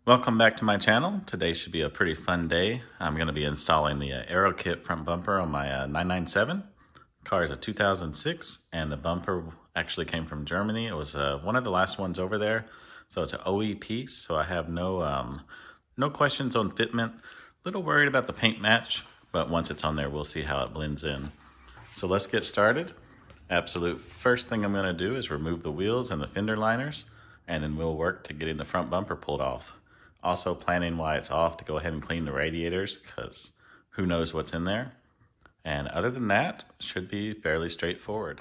Welcome back to my channel. Today should be a pretty fun day. I'm going to be installing the Aerokit front bumper on my 997. The car is a 2006 and the bumper actually came from Germany. It was one of the last ones over there. So it's an OE piece, so I have no questions on fitment. A little worried about the paint match, but once it's on there, we'll see how it blends in. So let's get started. Absolute first thing I'm going to do is remove the wheels and the fender liners, and then we'll work to getting the front bumper pulled off. Also planning while it's off to go ahead and clean the radiators, because who knows what's in there. And other than that, should be fairly straightforward.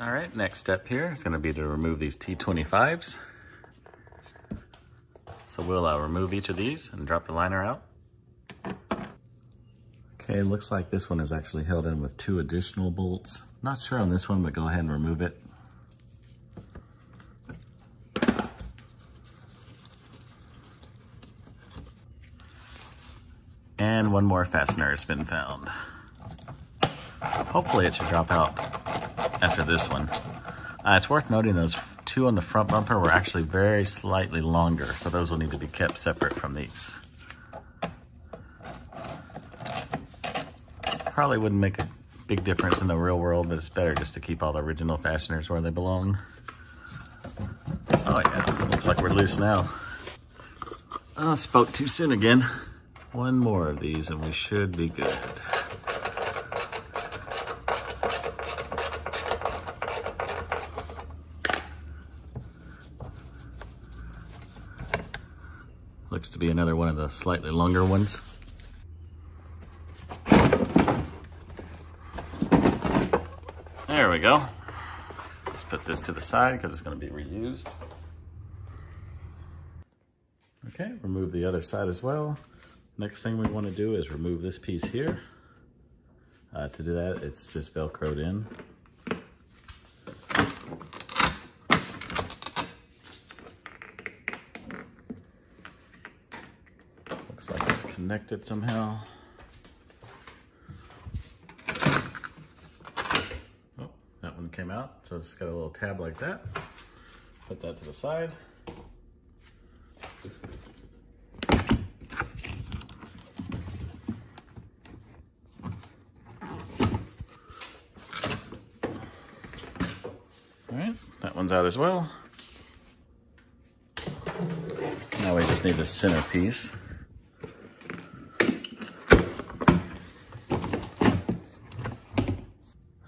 All right, next step here is going to be to remove these T25s. So we'll remove each of these and drop the liner out. Okay, looks like this one is actually held in with 2 additional bolts. Not sure on this one, but go ahead and remove it. And one more fastener has been found. Hopefully it should drop out after this one. It's worth noting those 2 on the front bumper were actually very slightly longer, so those will need to be kept separate from these. Probably wouldn't make a big difference in the real world, but it's better just to keep all the original fasteners where they belong. Oh yeah, looks like we're loose now. Oh, spoke too soon again. One more of these and we should be good. Looks to be another one of the slightly longer ones. There we go. Let's put this to the side because it's going to be reused. Okay, remove the other side as well. Next thing we want to do is remove this piece here. To do that, it's just Velcroed in. Looks like it's connected somehow. Oh, that one came out, so it's got a little tab like that. Put that to the side. All right, that one's out as well. Now we just need the center piece.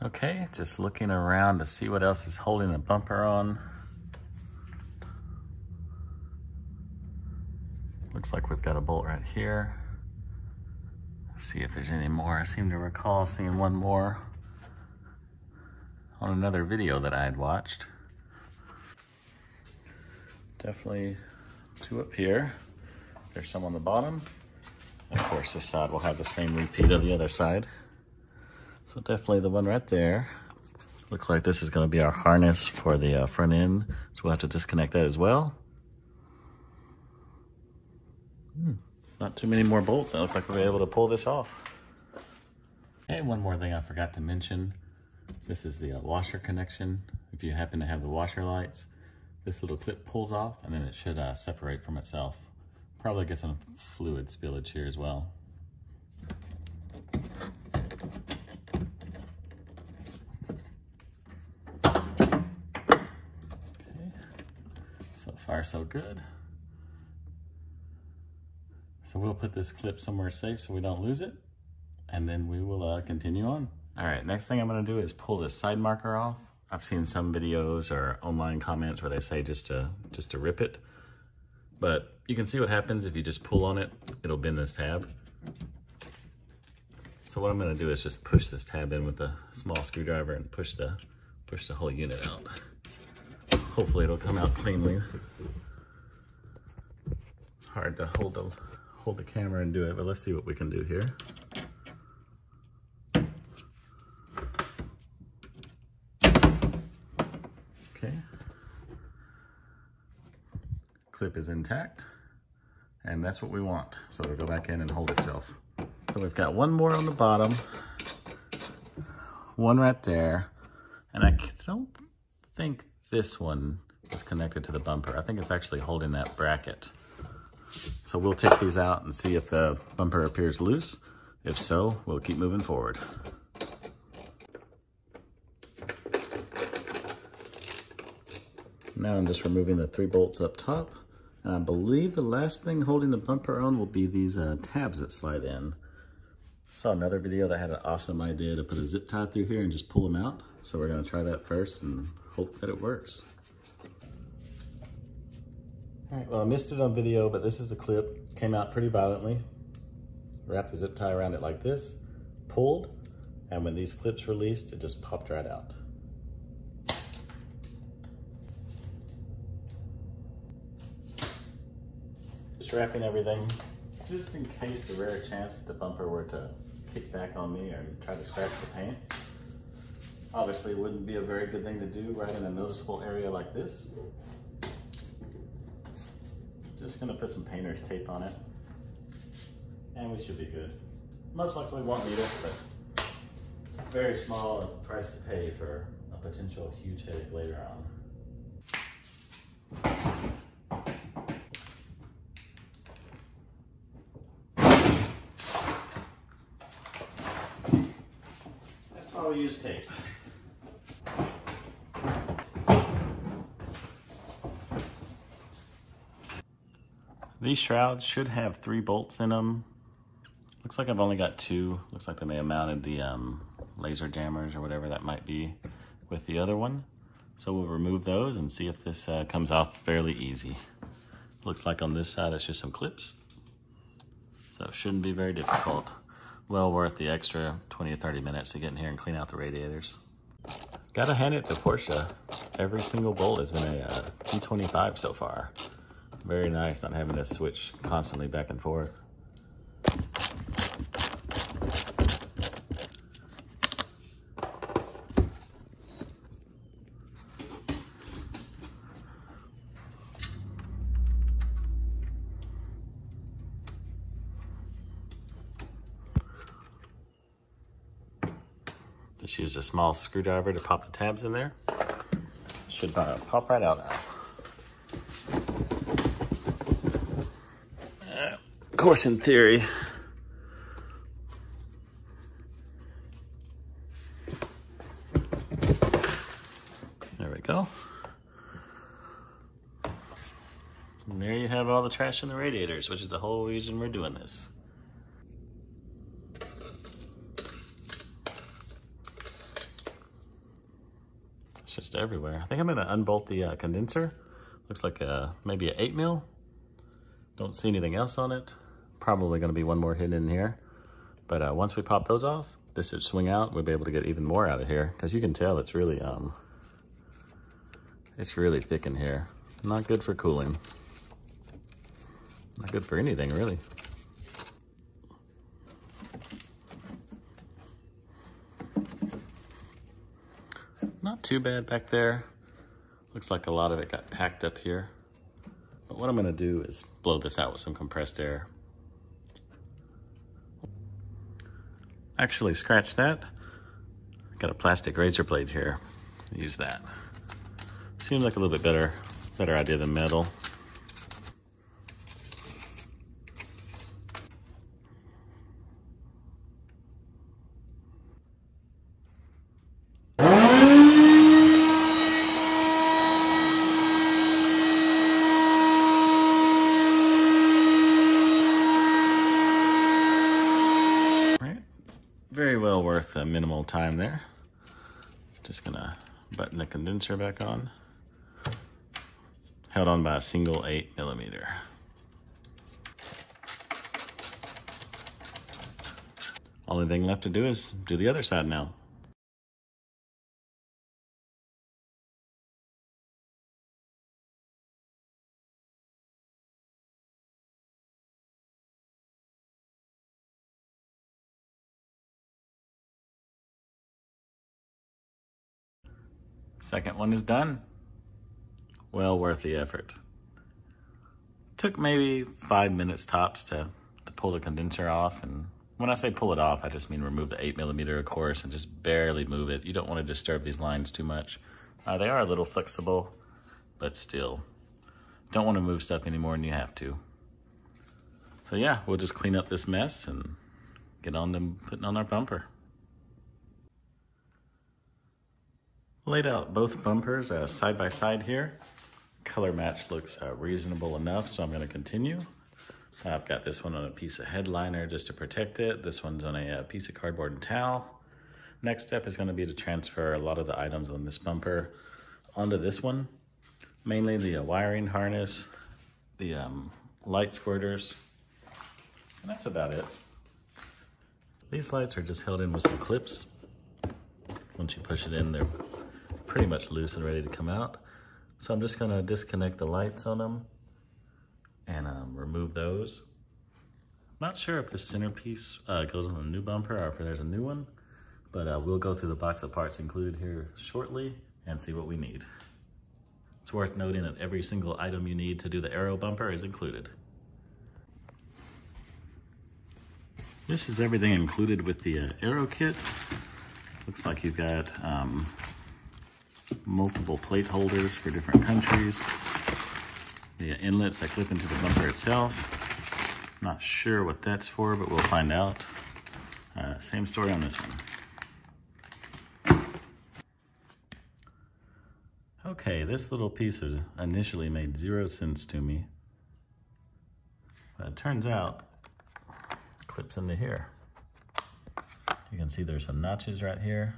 Okay, just looking around to see what else is holding the bumper on. Looks like we've got a bolt right here. Let's see if there's any more. I seem to recall seeing one more on another video that I had watched. Definitely 2 up here. There's some on the bottom. Of course, this side will have the same repeat of the other side. So definitely the one right there. Looks like this is going to be our harness for the front end. So we'll have to disconnect that as well. Not too many more bolts. It looks like we'll be able to pull this off. And one more thing I forgot to mention. This is the washer connection. If you happen to have the washer lights, this little clip pulls off and then it should separate from itself. Probably get some fluid spillage here as well. Okay, so far so good. So we'll put this clip somewhere safe so we don't lose it, and then we will continue on. All right, next thing I'm gonna do is pull this side marker off. I've seen some videos or online comments where they say just to rip it, but you can see what happens if you just pull on it, it'll bend this tab. So what I'm gonna do is just push this tab in with a small screwdriver and push the whole unit out. Hopefully it'll come out cleanly. It's hard to hold the camera and do it, but let's see what we can do here. Okay. Clip is intact, and that's what we want. So it'll go back in and hold itself. So we've got one more on the bottom, one right there, and I don't think this one is connected to the bumper. I think it's actually holding that bracket. So we'll take these out and see if the bumper appears loose. If so, we'll keep moving forward. Now I'm just removing the 3 bolts up top. And I believe the last thing holding the bumper on will be these tabs that slide in. Saw another video that had an awesome idea to put a zip tie through here and just pull them out. So we're gonna try that first and hope that it works. All right, well, I missed it on video, but this is the clip. Came out pretty violently. Wrapped the zip tie around it like this, pulled, and when these clips released, it just popped right out. Just wrapping everything, just in case the rare chance that the bumper were to kick back on me or try to scratch the paint. Obviously, it wouldn't be a very good thing to do right in a noticeable area like this. Just gonna put some painter's tape on it, and we should be good. Most likely won't need it, but very small price to pay for a potential huge headache later on. That's why we use tape. These shrouds should have 3 bolts in them. Looks like I've only got 2. Looks like they may have mounted the laser jammers or whatever that might be with the other one. So we'll remove those and see if this comes off fairly easy. Looks like on this side it's just some clips. So it shouldn't be very difficult. Well worth the extra 20 or 30 minutes to get in here and clean out the radiators. Gotta hand it to Porsche. Every single bolt has been a T25 so far. Very nice not having to switch constantly back and forth. Just used a small screwdriver to pop the tabs in there. Should pop right out now. Of course, in theory, there we go. And there you have all the trash in the radiators, which is the whole reason we're doing this. It's just everywhere. I think I'm gonna unbolt the condenser. Looks like maybe an 8 mil. Don't see anything else on it. Probably gonna be one more hidden in here. But once we pop those off, this should swing out. We'll be able to get even more out of here, because you can tell it's really thick in here. Not good for cooling. Not good for anything, really. Not too bad back there. Looks like a lot of it got packed up here. But what I'm gonna do is blow this out with some compressed air. Actually scratch that. Got a plastic razor blade here. Use that. Seems like a little bit better idea than metal. Very well worth a minimal time there. Just gonna button the condenser back on. Held on by a single 8 millimeter. Only thing left to do is do the other side now. Second one is done. Well worth the effort. Took maybe 5 minutes tops to pull the condenser off. And when I say pull it off, I just mean remove the 8 millimeter, of course, and just barely move it. You don't want to disturb these lines too much. They are a little flexible, but still, don't want to move stuff any more than you have to. So yeah, we'll just clean up this mess and get on to putting on our bumper. Laid out both bumpers side by side here. Color match looks reasonable enough, so I'm going to continue. I've got this one on a piece of headliner just to protect it. This one's on a piece of cardboard and towel. Next step is going to be to transfer a lot of the items on this bumper onto this one. Mainly the wiring harness, the light squirters, and that's about it. These lights are just held in with some clips. Once you push it in, they're pretty much loose and ready to come out. So I'm just gonna disconnect the lights on them and remove those. Not sure if the centerpiece goes on a new bumper or if there's a new one, but we'll go through the box of parts included here shortly and see what we need. It's worth noting that every single item you need to do the Aero bumper is included. This is everything included with the Aerokit. Looks like you've got multiple plate holders for different countries. The inlets that clip into the bumper itself. Not sure what that's for, but we'll find out. Same story on this one. Okay, this little piece initially made 0 sense to me. But it turns out, it clips into here. You can see there's some notches right here.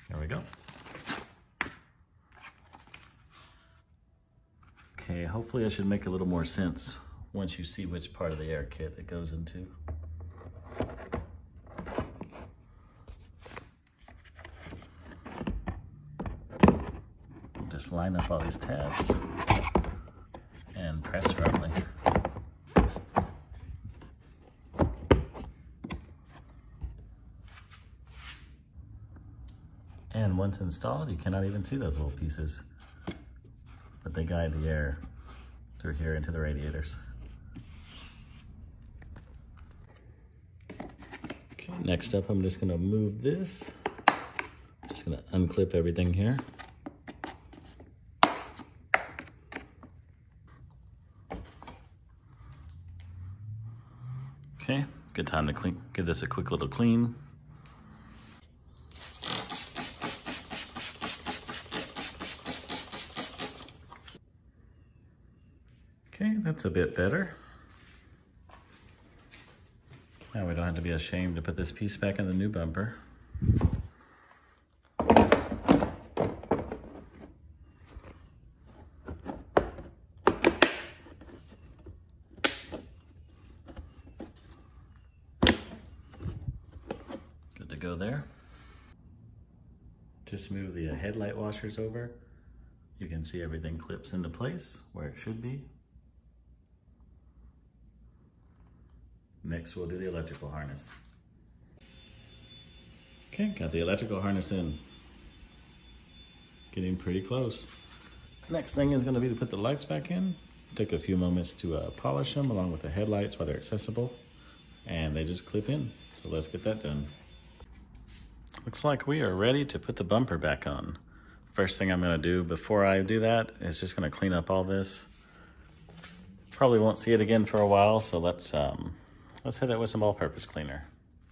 There we go. Okay, hopefully I should make a little more sense once you see which part of the Aerokit it goes into. Just line up all these tabs and press firmly. And once installed, you cannot even see those little pieces, but they guide the air through here into the radiators. Okay, next up, I'm just gonna move this. Just gonna unclip everything here. Okay, good time to give this a quick little clean. Okay, that's a bit better. Now we don't have to be ashamed to put this piece back in the new bumper. Good to go there. Just move the headlight washers over. You can see everything clips into place where it should be. Next, we'll do the electrical harness. Okay, got the electrical harness in. Getting pretty close. Next thing is gonna be to put the lights back in. Took a few moments to polish them along with the headlights while they're accessible. And they just clip in. So let's get that done. Looks like we are ready to put the bumper back on. First thing I'm gonna do before I do that is just gonna clean up all this. Probably won't see it again for a while, so let's hit it with some all-purpose cleaner.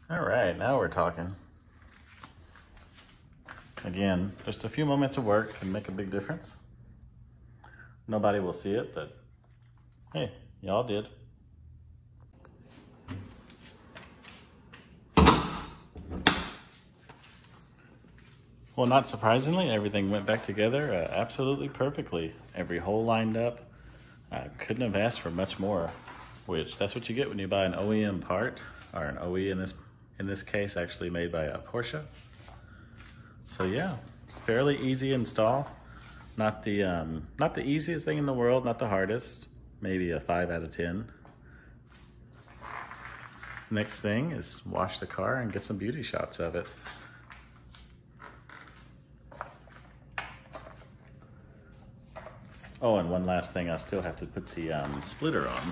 All right, now we're talking. Again, just a few moments of work can make a big difference. Nobody will see it, but hey, y'all did. Well, not surprisingly, everything went back together absolutely perfectly. Every hole lined up. Couldn't have asked for much more, which that's what you get when you buy an OEM part, or an OE in this case, actually made by a Porsche. So yeah, fairly easy install. Not the easiest thing in the world, not the hardest. Maybe a 5 out of 10. Next thing is wash the car and get some beauty shots of it. Oh, and one last thing, I still have to put the splitter on.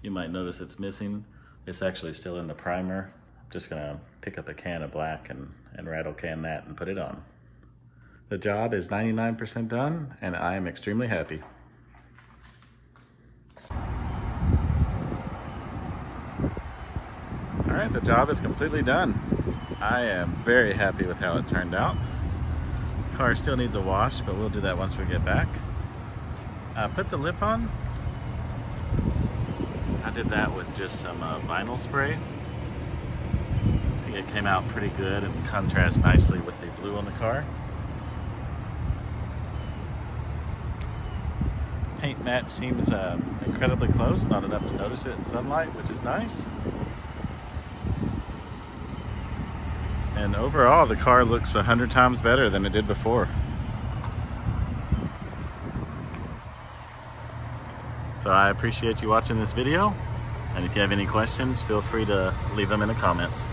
You might notice it's missing. It's actually still in the primer. I'm just gonna pick up a can of black and rattle can that and put it on. The job is 99% done, and I am extremely happy. All right, the job is completely done. I am very happy with how it turned out. Car still needs a wash, but we'll do that once we get back. Put the lip on. I did that with just some vinyl spray. I think it came out pretty good and contrasts nicely with the blue on the car. Paint match seems incredibly close, not enough to notice it in sunlight, which is nice. And overall, the car looks 100 times better than it did before. So I appreciate you watching this video. And if you have any questions, feel free to leave them in the comments.